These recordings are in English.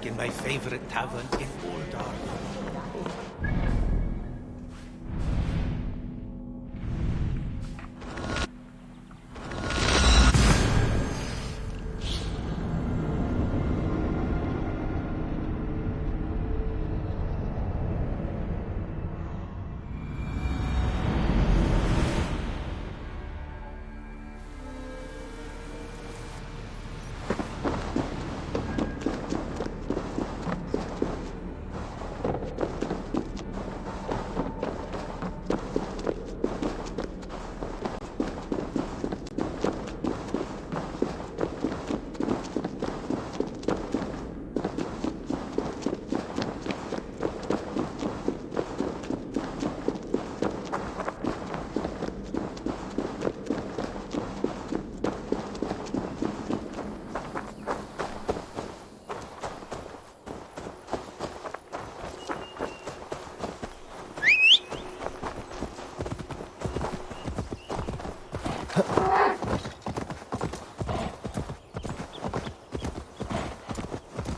like in my favorite tavern in Oldar.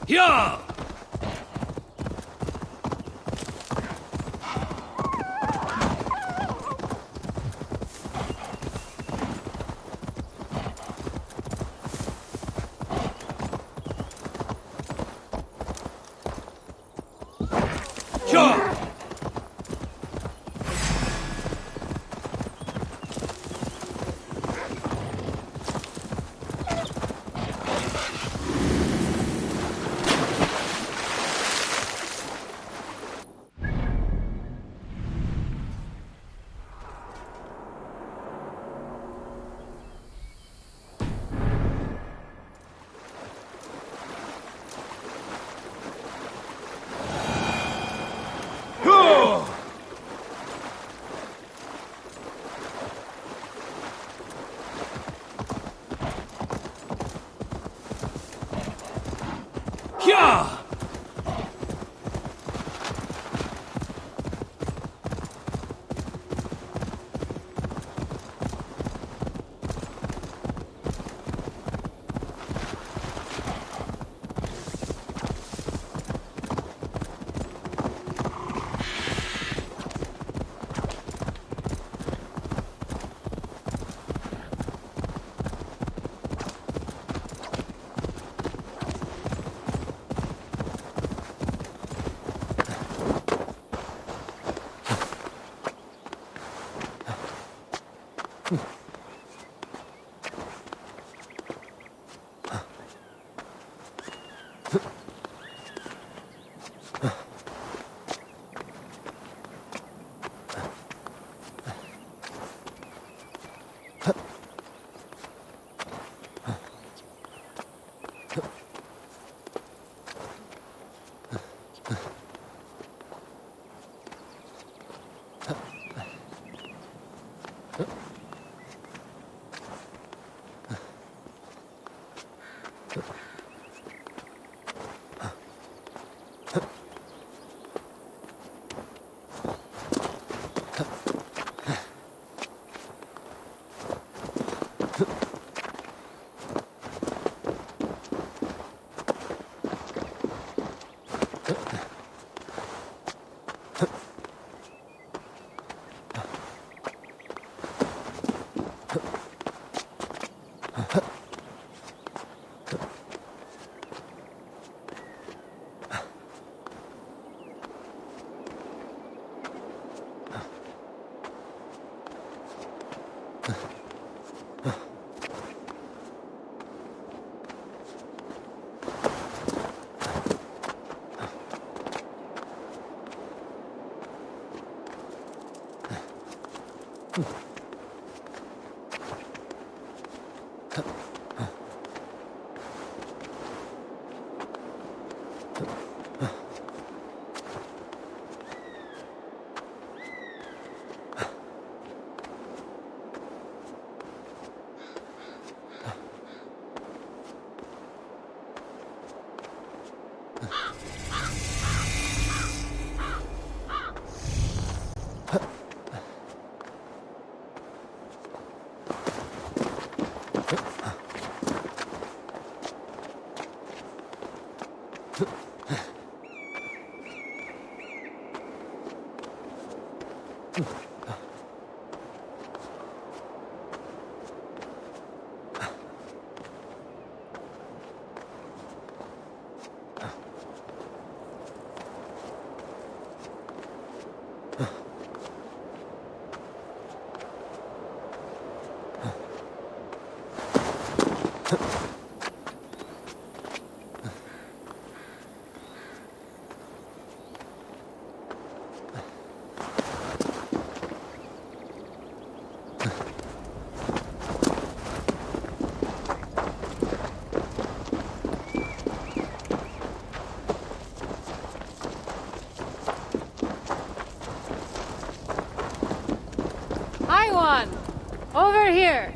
Yeah! Sure! Yeah! Hi, one! Over here!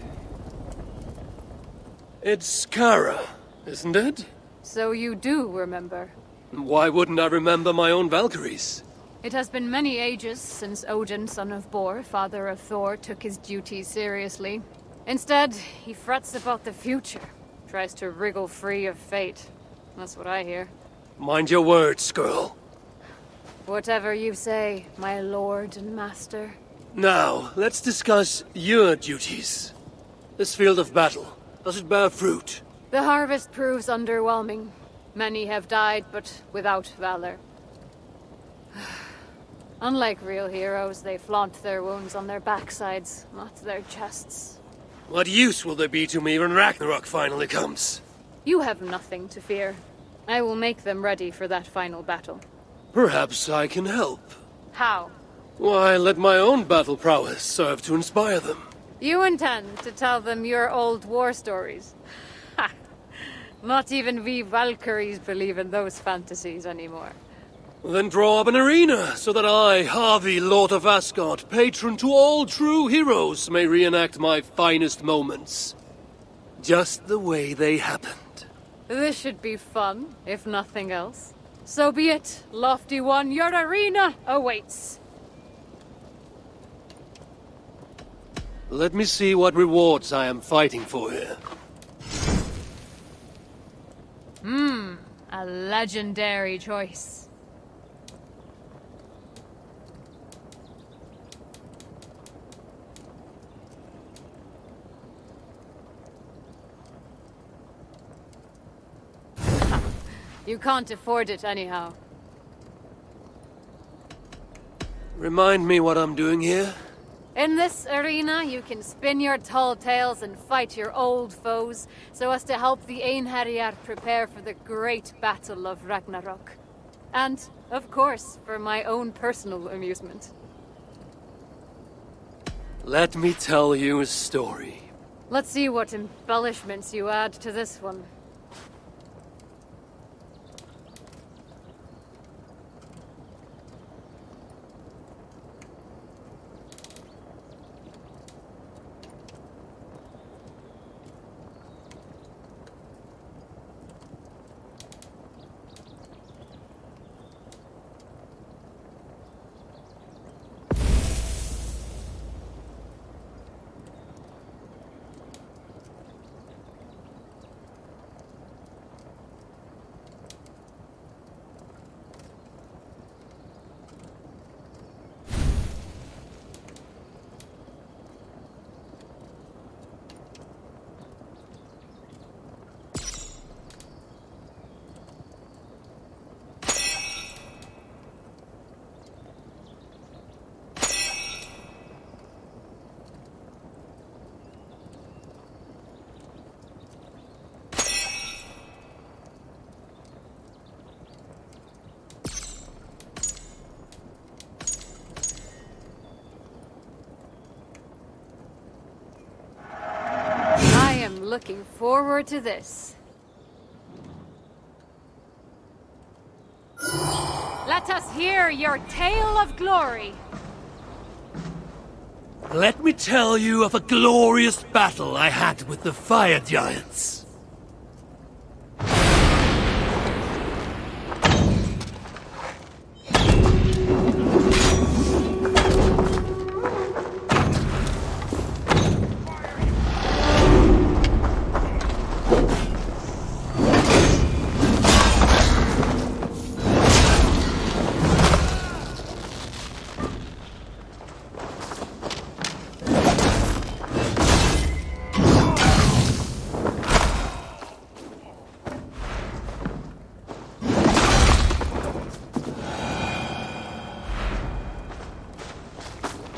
It's Kara, isn't it? So you do remember. Why wouldn't I remember my own Valkyries? It has been many ages since Odin, son of Bor, father of Thor, took his duties seriously. Instead, he frets about the future. Tries to wriggle free of fate. That's what I hear. Mind your words, girl. Whatever you say, my lord and master. Now, let's discuss your duties. This field of battle, does it bear fruit? The harvest proves underwhelming. Many have died, but without valor. Unlike real heroes, they flaunt their wounds on their backsides, not their chests. What use will they be to me when Ragnarök finally comes? You have nothing to fear. I will make them ready for that final battle. Perhaps I can help. How? Why, let my own battle prowess serve to inspire them. You intend to tell them your old war stories? Ha! Not even we Valkyries believe in those fantasies anymore. Then draw up an arena, so that I, Harvey, Lord of Asgard, patron to all true heroes, may reenact my finest moments. Just the way they happened. This should be fun, if nothing else. So be it, Lofty One, your arena awaits. Let me see what rewards I am fighting for here. A legendary choice. You can't afford it anyhow. Remind me what I'm doing here? In this arena, you can spin your tall tales and fight your old foes, so as to help the Einherjar prepare for the great battle of Ragnarök. And, of course, for my own personal amusement. Let me tell you a story. Let's see what embellishments you add to this one. Looking forward to this. Let us hear your tale of glory. Let me tell you of a glorious battle I had with the fire giants.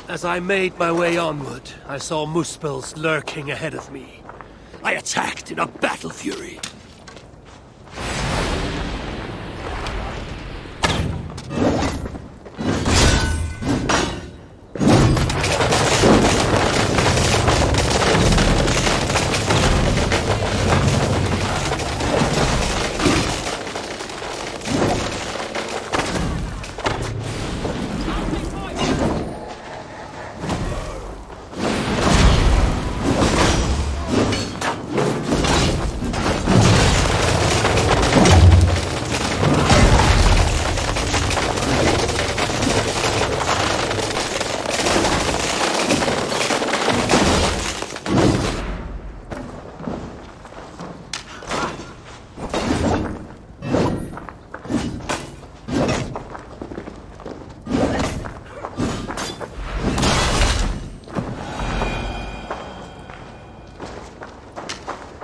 As I made my way onward, I saw Muspels lurking ahead of me. I attacked in a battle fury.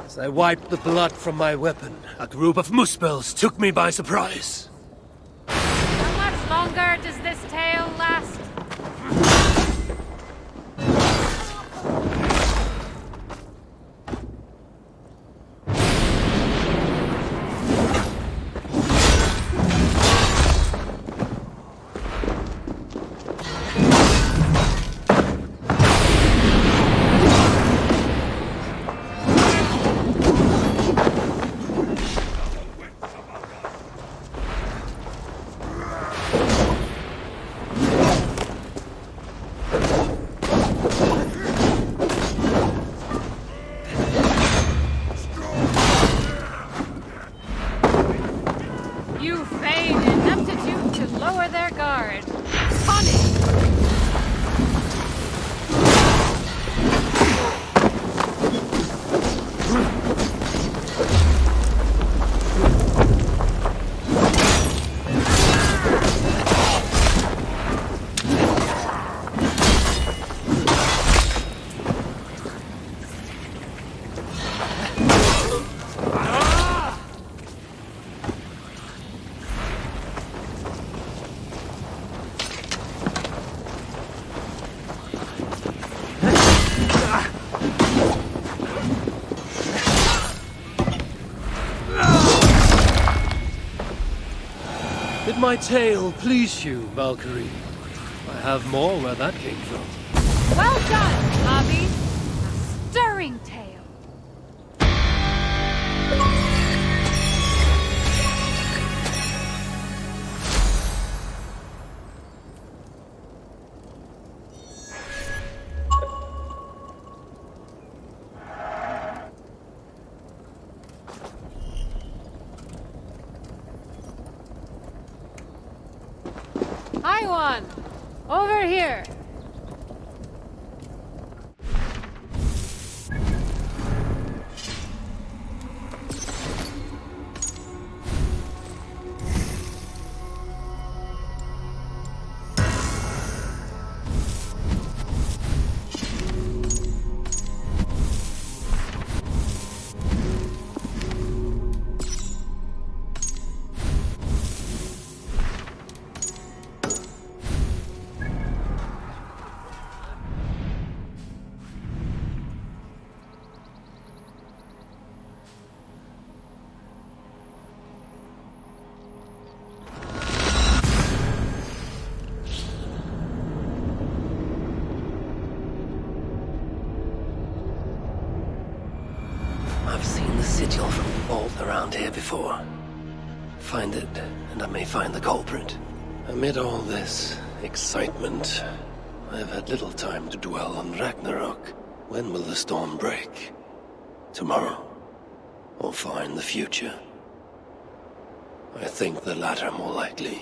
As I wiped the blood from my weapon, a group of muspels took me by surprise. How much longer does this tale last? You feign ineptitude to lower their guard. Punish! Did my tale please you, Valkyrie? I have more where that came from. Well done, Avi. A stirring tale. Hi, one. Over here. I've seen the sigil from the vault around here before. Find it, and I may find the culprit. Amid all this excitement, I have had little time to dwell on Ragnarök. When will the storm break? Tomorrow? Or far in the future? I think the latter more likely.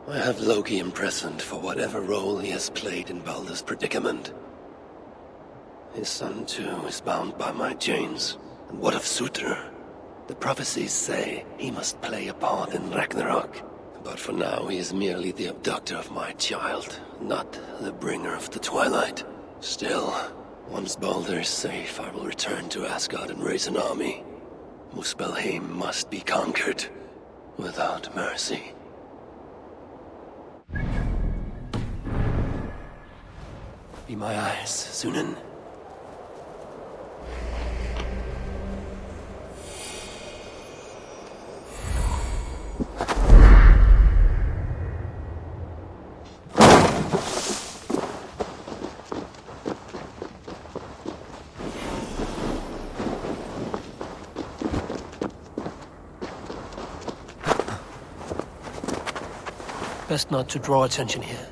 I have Loki imprisoned for whatever role he has played in Baldur's predicament. His son, too, is bound by my chains. And what of Surtr? The prophecies say he must play a part in Ragnarök. But for now, he is merely the abductor of my child, not the bringer of the Twilight. Still, once Baldur is safe, I will return to Asgard and raise an army. Muspelheim must be conquered, without mercy. Be my eyes, Sunan. Best not to draw attention here.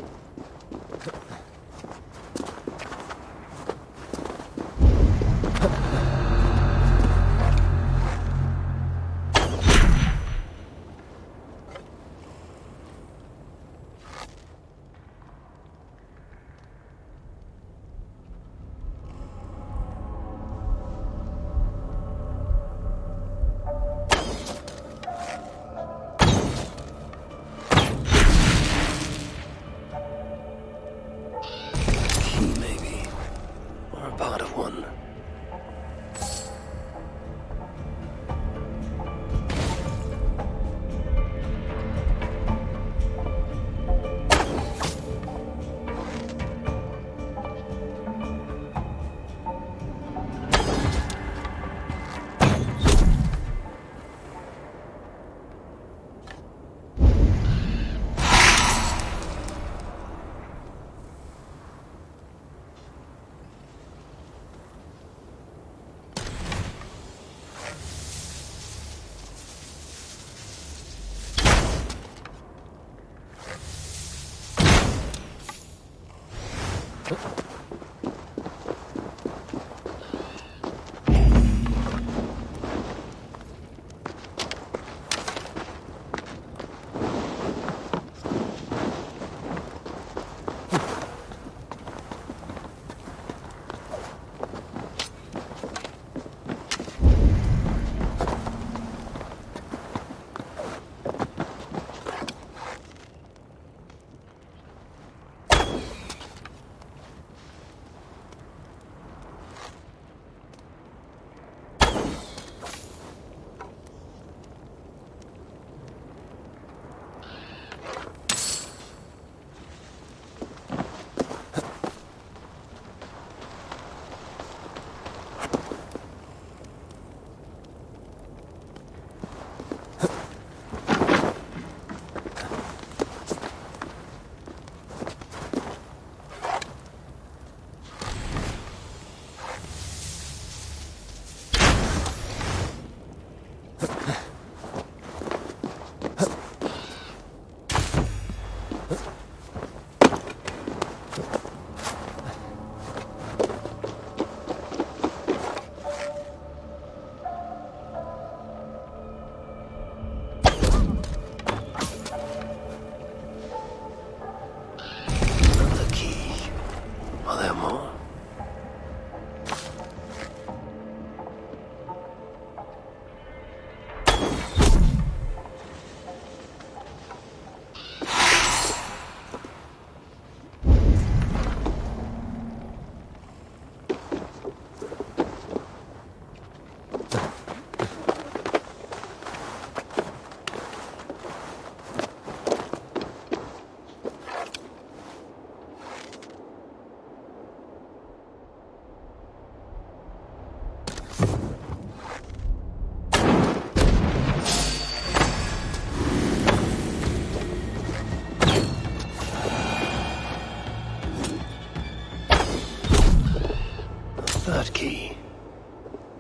Third key.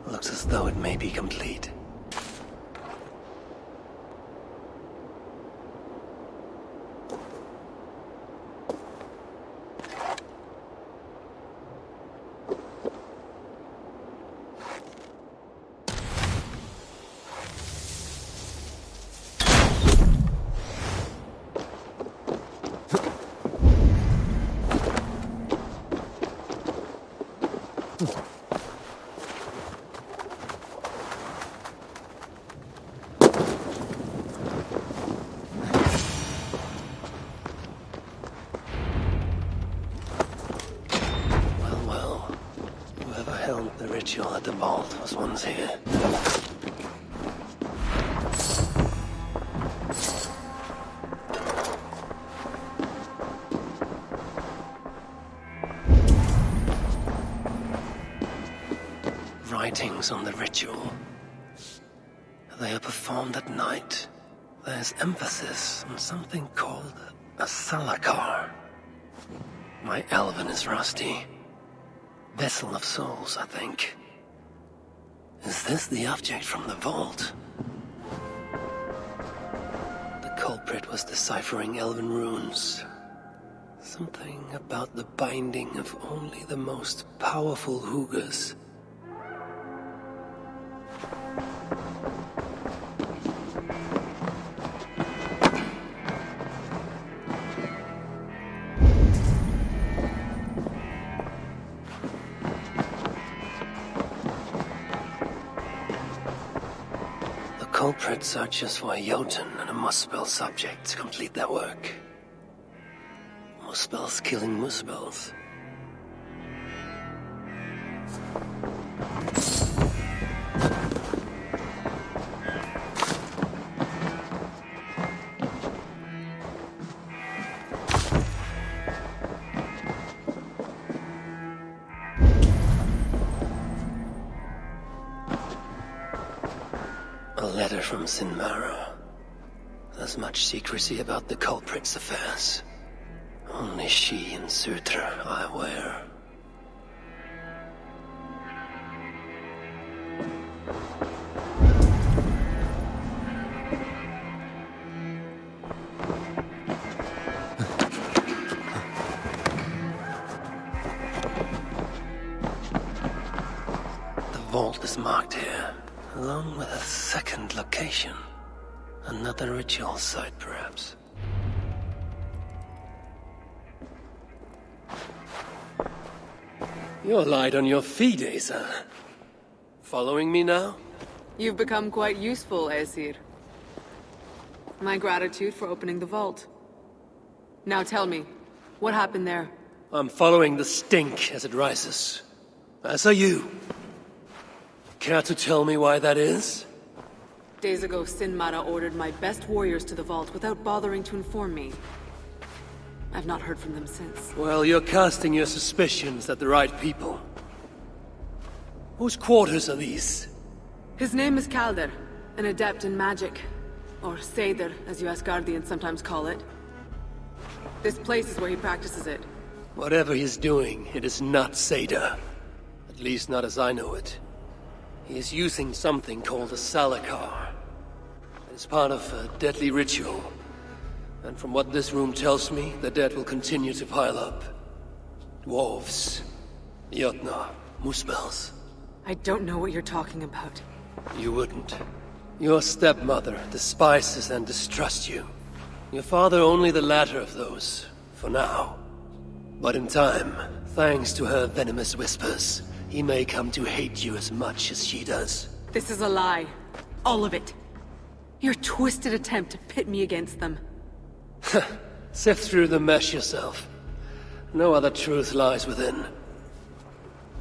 Looks as though it may be complete. The ritual at the vault was once here. Writings on the ritual. They are performed at night. There's emphasis on something called a salakar. My Elven is rusty. Vessel of souls, I think. Is this the object from the vault? The culprit culprit was deciphering elven runes. Something about the binding of only the most powerful Hugas. The culprits searches for a Jotun and a Muspel subject to complete their work. Muspels killing Muspels. A letter from Sinmara. There's much secrecy about the culprit's affairs. Only she and Sutra are aware. The vault is marked here, along with a second location. Another ritual site, perhaps. You're light on your feet, Asa. Following me now? You've become quite useful, Aesir. My gratitude for opening the vault. Now tell me, what happened there? I'm following the stink as it rises. As are you. Care to tell me why that is? Days ago, Sinmara ordered my best warriors to the vault without bothering to inform me. I've not heard from them since. Well, you're casting your suspicions at the right people. Whose quarters are these? His name is Kalder, an adept in magic. Or Seder, as you Asgardians sometimes call it. This place is where he practices it. Whatever he's doing, it is not Seder. At least not as I know it. He is using something called a Salakar. It's part of a deadly ritual. And from what this room tells me, the dead will continue to pile up. Dwarves, Jotnar, Muspels. I don't know what you're talking about. You wouldn't. Your stepmother despises and distrusts you. Your father only the latter of those, for now. But in time, thanks to her venomous whispers, he may come to hate you as much as she does. This is a lie. All of it. Your twisted attempt to pit me against them. Sift through the mesh yourself. No other truth lies within.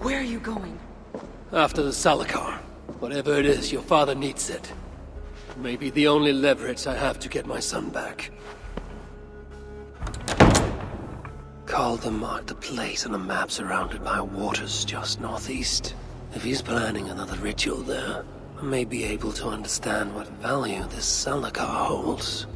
Where are you going? After the Salakar. Whatever it is, your father needs it. It may be the only leverage I have to get my son back. Calder marked a place on a map surrounded by waters just northeast. If he's planning another ritual there, I may be able to understand what value this Salakar holds.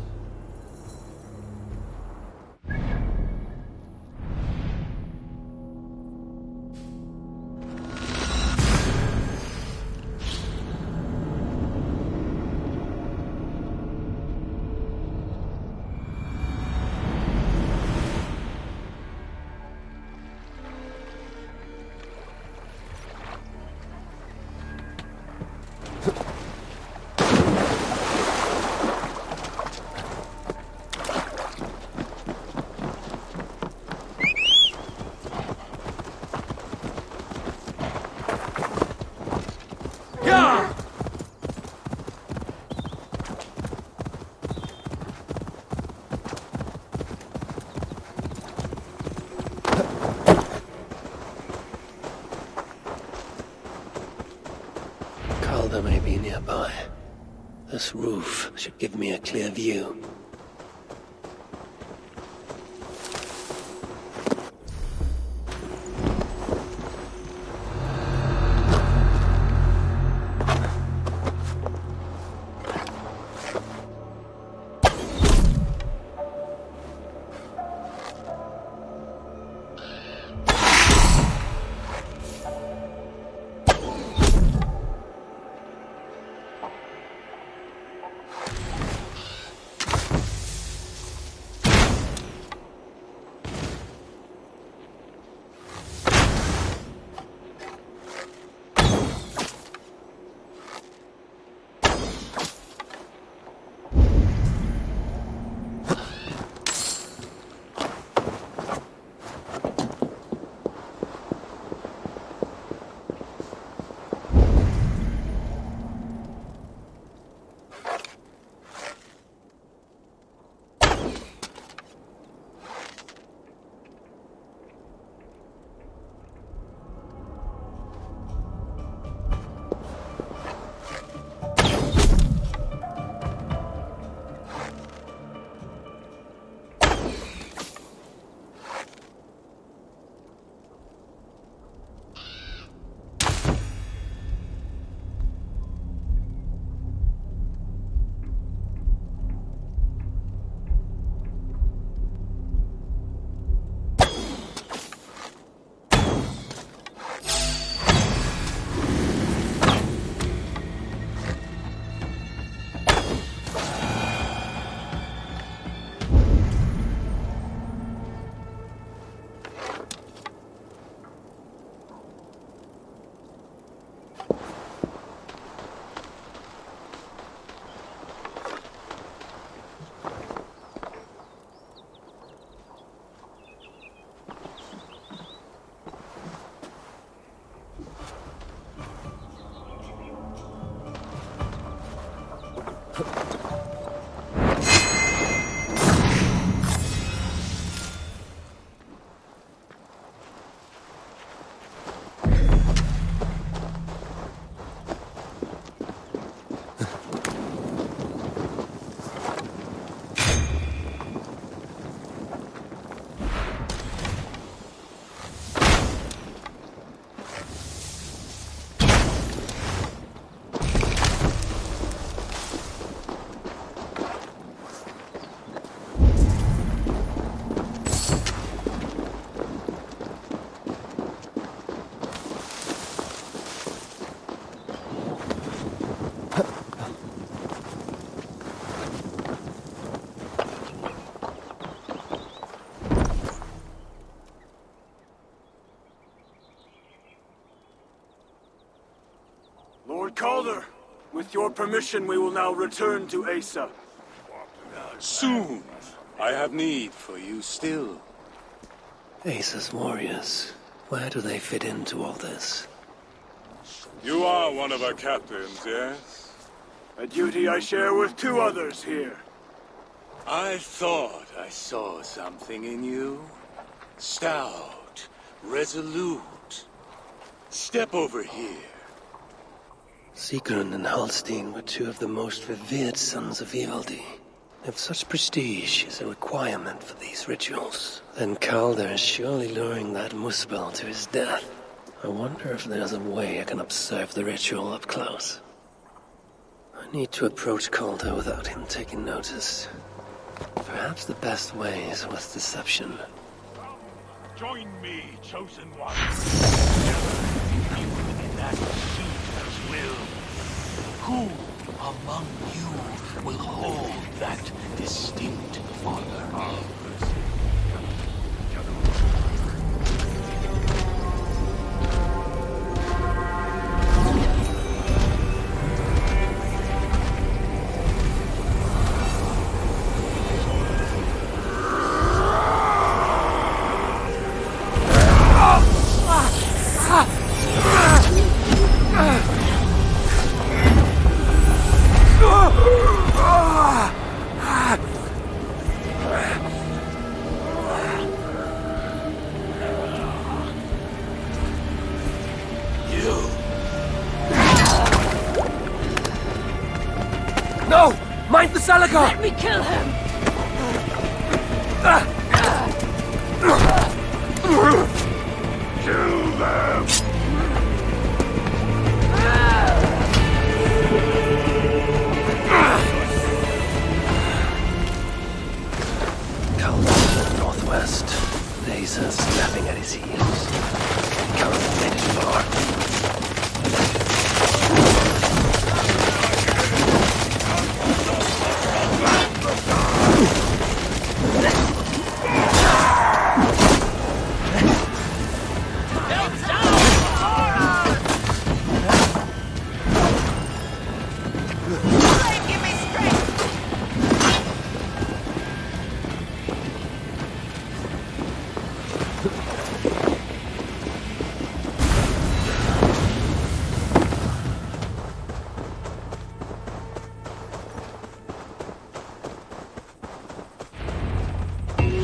Calder may be nearby. This roof should give me a clear view. Lord Calder, with your permission, we will now return to Asa. Soon. I have need for you still. Asa's warriors. Where do they fit into all this? You are one of our captains, yes? A duty I share with 2 others here. I thought I saw something in you. Stout, resolute. Step over here. Sigrun and Halstein were 2 of the most revered sons of Ivaldi. If such prestige is a requirement for these rituals, then Calder is surely luring that Muspel to his death. I wonder if there's a way I can observe the ritual up close. I need to approach Calder without him taking notice. Perhaps the best way is with deception. Join me, chosen one. Together, you within that Caesar's will. Who among you will hold that distinct honor? No! Mind the Salakar! Let me kill him! Kill them! Calder to the northwest. Asa snapping at his heels. He can't have made it far.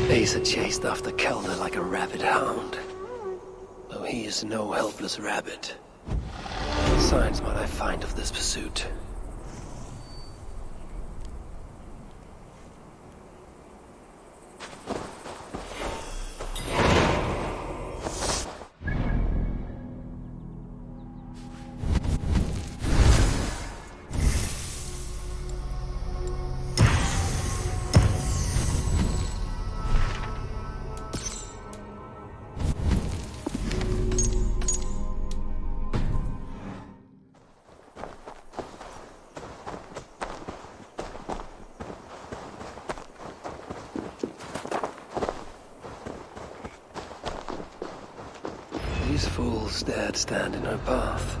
Asa chased after Calder like a rabid hound. Though he is no helpless rabbit. What signs might I find of this pursuit? These fools dared stand in her path.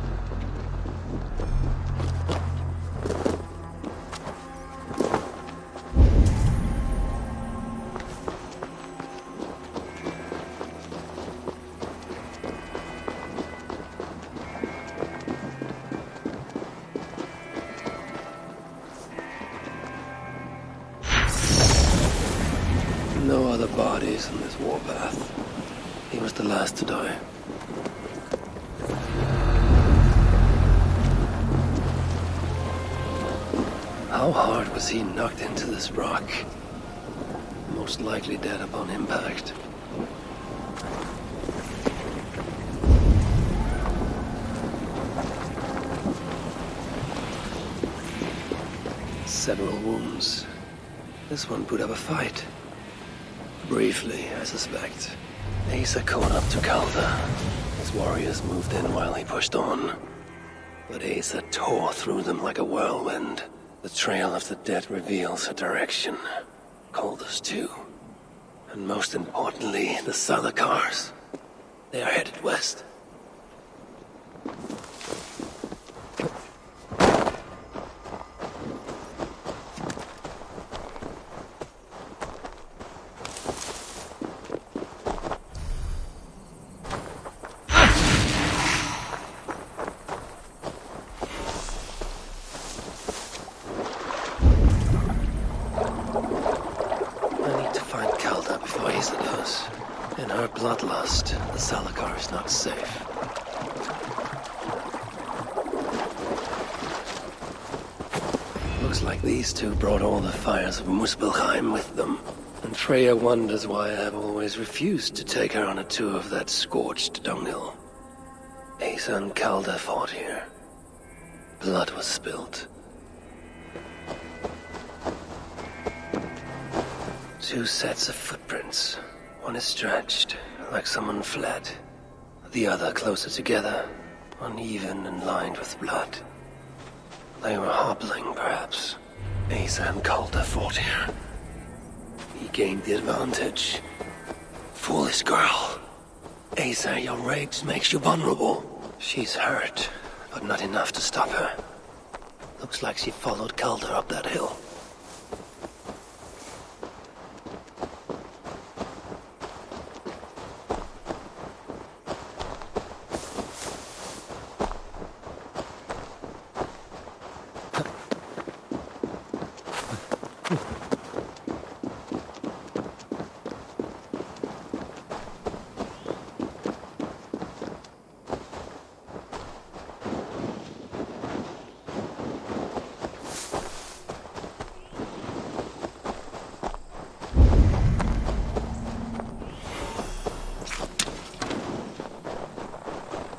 No other bodies on this warpath. He was the last to die. How hard was he knocked into this rock? Most likely dead upon impact. Several wounds. This one put up a fight. Briefly, I suspect. Asa caught up to Calder. His warriors moved in while he pushed on. But Asa tore through them like a whirlwind. The trail of the dead reveals her direction. Calder's too. And most importantly, the Salakars. They are headed west. Looks like these two brought all the fires of Muspelheim with them. And Freya wonders why I have always refused to take her on a tour of that scorched dunghill. Asa and Calder fought here. Blood was spilt. Two sets of footprints. One is stretched, like someone fled. The other closer together, uneven and lined with blood. They were hobbling, perhaps. Asa and Calder fought here. He gained the advantage. Foolish girl. Asa, your rage makes you vulnerable. She's hurt, but not enough to stop her. Looks like she followed Calder up that hill.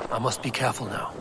I must be careful now.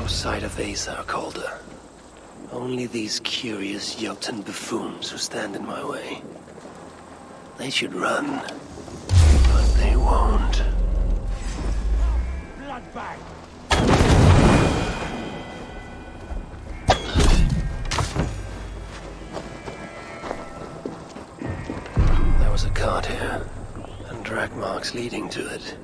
Sight of Asa or Calder. Only these curious Jotun buffoons who stand in my way. They should run, but they won't. Blood bag! There was a cart here, and drag marks leading to it.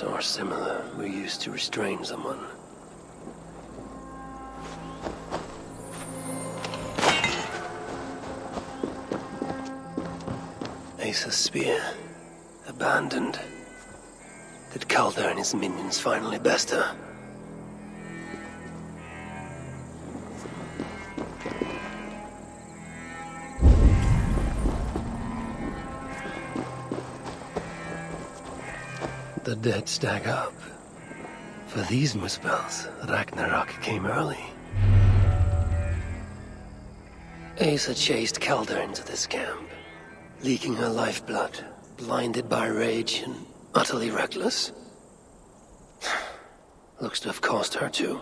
Or similar, were used to restrain someone. Asa's spear, abandoned. Did Calder and his minions finally best her? The dead stack up. For these Muspels, Ragnarök came early. Asa chased Calder into this camp, leaking her lifeblood, blinded by rage and utterly reckless. Looks to have cost her too.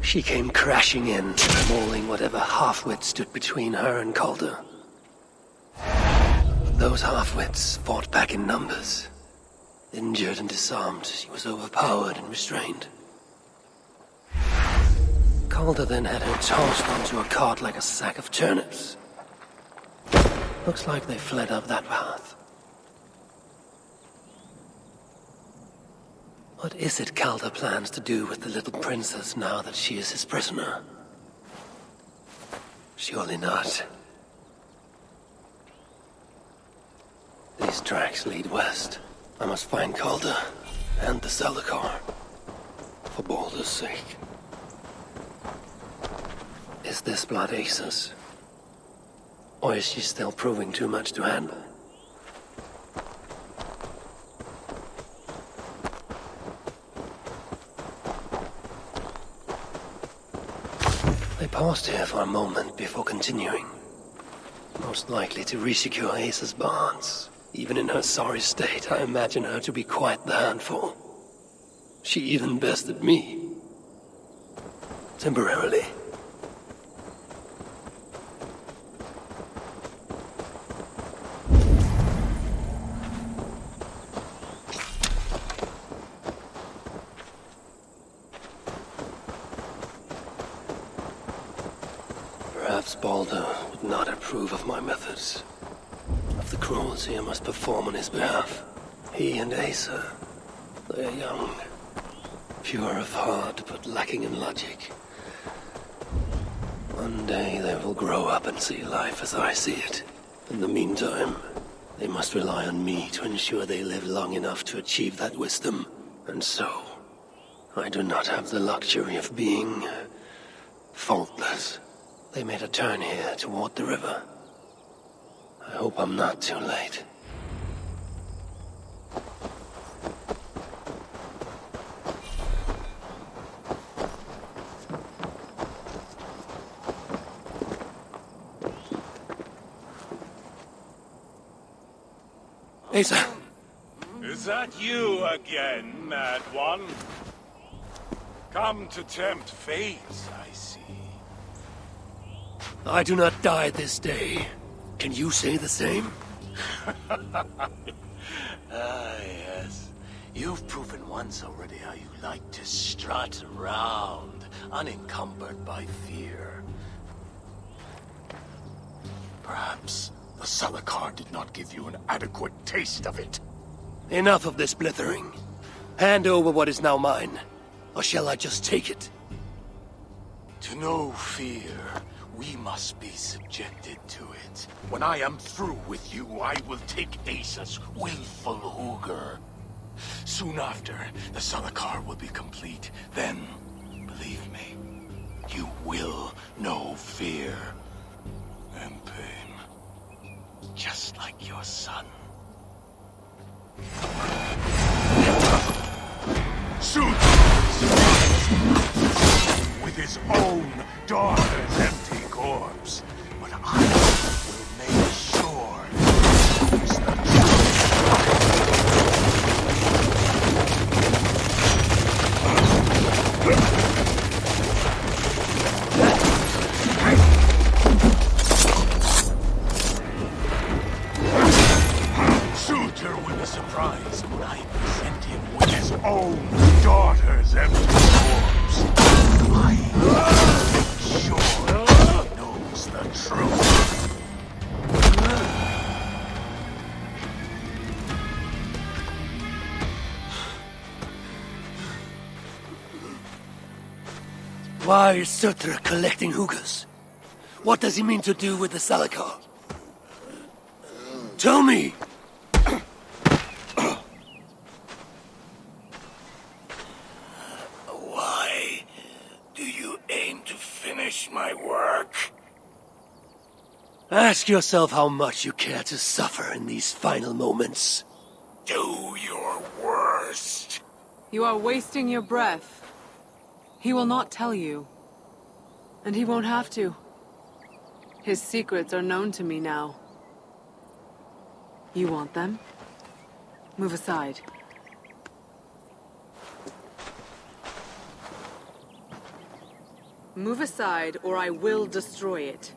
She came crashing in, mauling whatever half-wit stood between her and Calder. Those half-wits fought back in numbers. Injured and disarmed, she was overpowered and restrained. Calder then had her tossed onto a cart like a sack of turnips. Looks like they fled up that path. What is it Calder plans to do with the little princess now that she is his prisoner? Surely not. These tracks lead west. I must find Calder and the Salakar. For Baldur's sake. Is this blood Asa's? Or is she still proving too much to handle? They paused here for a moment before continuing. Most likely to resecure Asa's bonds. Even in her sorry state, I imagine her to be quite the handful. She even bested me. Temporarily. Perhaps Baldur would not approve of my methods. Of the cruelty I must perform on his behalf. He and Asa, they are young. Pure of heart, but lacking in logic. One day they will grow up and see life as I see it. In the meantime, they must rely on me to ensure they live long enough to achieve that wisdom. And so, I do not have the luxury of being faultless. They made a turn here toward the river. I hope I'm not too late. Asa! Is that you again, Mad One? Come to tempt fate, I see. I do not die this day. Can you say the same? Yes. You've proven once already how you like to strut around, unencumbered by fear. Perhaps the Salakar did not give you an adequate taste of it. Enough of this blithering. Hand over what is now mine, or shall I just take it? To know fear, we must be subjected to it. When I am through with you, I will take Asa's willful Hugr. Soon after, the Salakar will be complete. Then, believe me, you will know fear and pain. Just like your son. Soon, with his own daughter's empty corpse. But I will make sure he knows the Suitor will be surprised when I present him with his own daughter's empty corpse. I will make sure he knows the truth. Why is Surtr collecting Hugrs? What does he mean to do with the Salakar? Tell me! Why do you aim to finish my work? Ask yourself how much you care to suffer in these final moments. Do your worst. You are wasting your breath. He will not tell you. And he won't have to. His secrets are known to me now. You want them? Move aside. Move aside, or I will destroy it.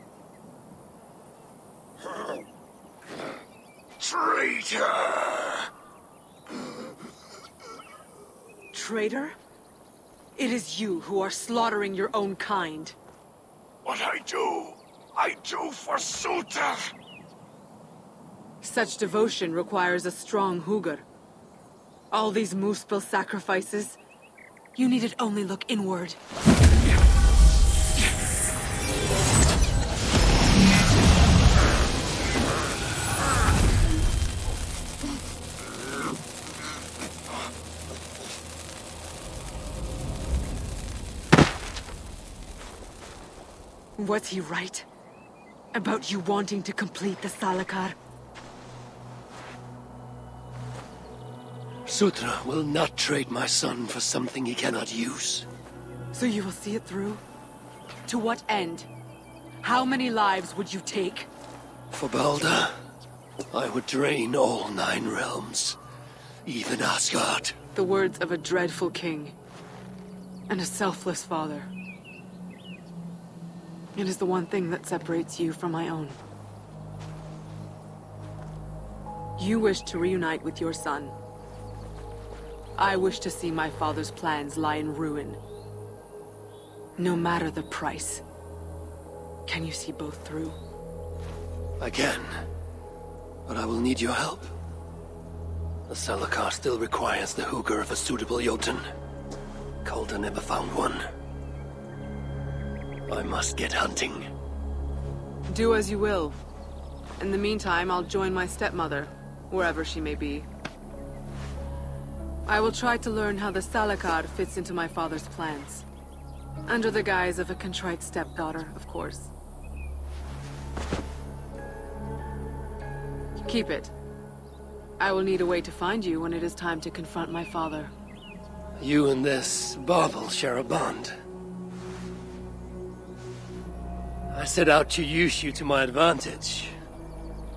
Traitor! Traitor? It is you who are slaughtering your own kind. What I do for Suter! Such devotion requires a strong Hugr. All these Muspel sacrifices, you needed only look inward. Was he right? About you wanting to complete the Salakar? Sutra will not trade my son for something he cannot use. So you will see it through? To what end? How many lives would you take? For Balder, I would drain all 9 realms. Even Asgard. The words of a dreadful king. And a selfless father. It is the one thing that separates you from my own. You wish to reunite with your son. I wish to see my father's plans lie in ruin. No matter the price. Can you see both through? I can. But I will need your help. The Salakar still requires the hooker of a suitable Jotun. Calder never found one. I must get hunting. Do as you will. In the meantime, I'll join my stepmother, wherever she may be. I will try to learn how the Salakar fits into my father's plans. Under the guise of a contrite stepdaughter, of course. Keep it. I will need a way to find you when it is time to confront my father. You and this bauble share a bond. I set out to use you to my advantage.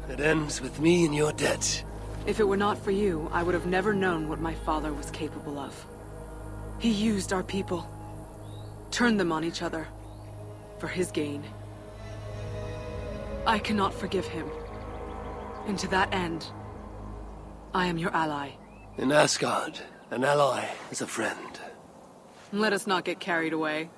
It ends with me in your debt. If it were not for you, I would have never known what my father was capable of. He used our people. Turned them on each other. For his gain. I cannot forgive him. And to that end, I am your ally. In Asgard, an ally is a friend. Let us not get carried away.